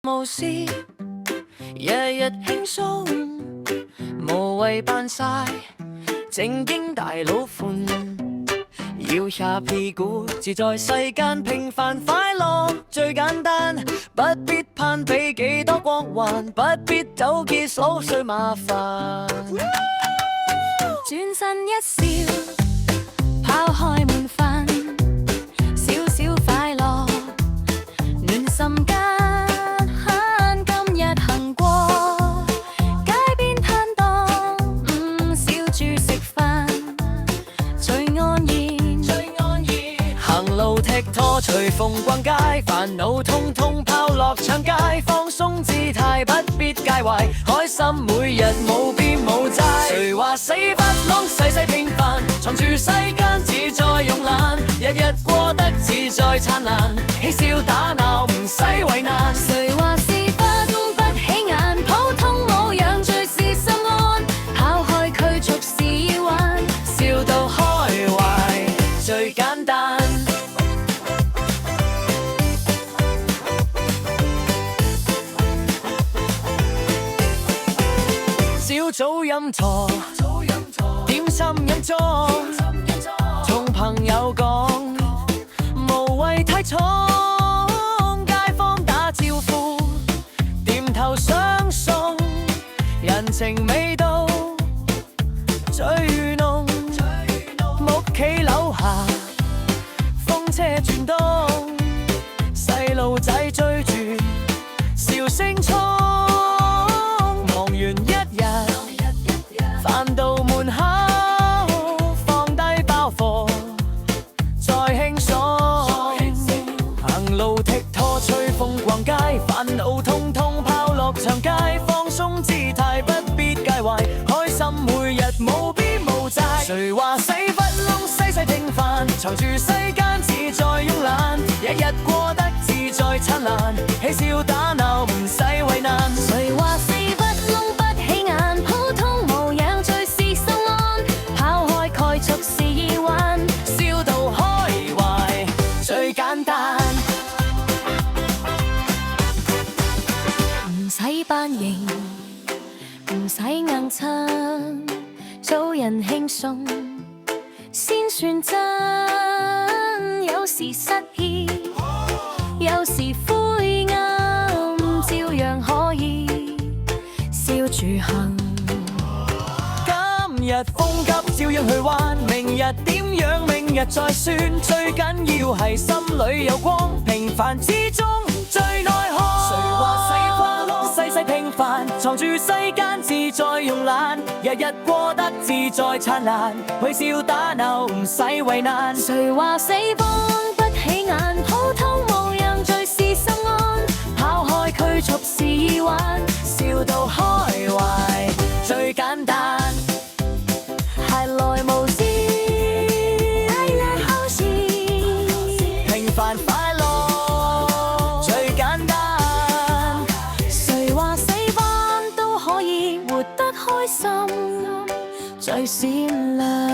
無事，日日輕鬆，無謂扮晒正經大佬款。搖下屁股，自在世間平凡快樂最簡單，不必攀比幾多光環，不必糾結瑣碎麻煩。轉身一笑，拋開悶煩，少少快樂暖心間。今日行過街邊攤檔，小豬食飯最安然。行路踢拖隨風逛街，煩惱通通拋落長街，放鬆姿態不必介懷，開心每日冇邊冇齋。誰話死不攏細細平凡，藏住世間自在慵懶，日日過得自在燦爛，嬉笑打鬧唔使為難。誰話是不起眼，普通模樣最是心安，拋開驅逐是玩，笑到開懷最簡單。小組飲茶，點心飲咗，同朋友講，無謂太闖，街坊打招呼，點頭相送，人情味道最濃。屋企樓下風車轉動，細路仔追住笑聲衝，忙完一日返到門口，放低包袱再輕鬆，行路踢拖吹風逛街，煩惱通通拋落長街，放鬆姿態不必介懷，開心每日無邊無債。誰話死不攏細細平凡，藏住世間自在慵懶，日日過得自在燦爛，嬉笑打鬧唔使為難。誰話死不攏不起眼，普通模樣最是心安，拋開概俗是意玩，笑到開懷最簡單。唔使扮型，唔使硬撐，做人輕鬆先算真。有時失意，有時灰暗，照樣可以笑住行。今日風急照樣去玩，明日點樣明日再算，最緊要係心裏有光，平凡之中最內涵。誰話細花落細細平凡，藏住世間自在慵懶，日日過得自在燦爛，去笑打鬧唔使為難。誰話死幫不起眼，普通模樣最是心安，拋開驅逐是意玩，笑到開懷最簡單。係來無事，平凡快樂最簡單。誰話死板都可以活得開心，最善良。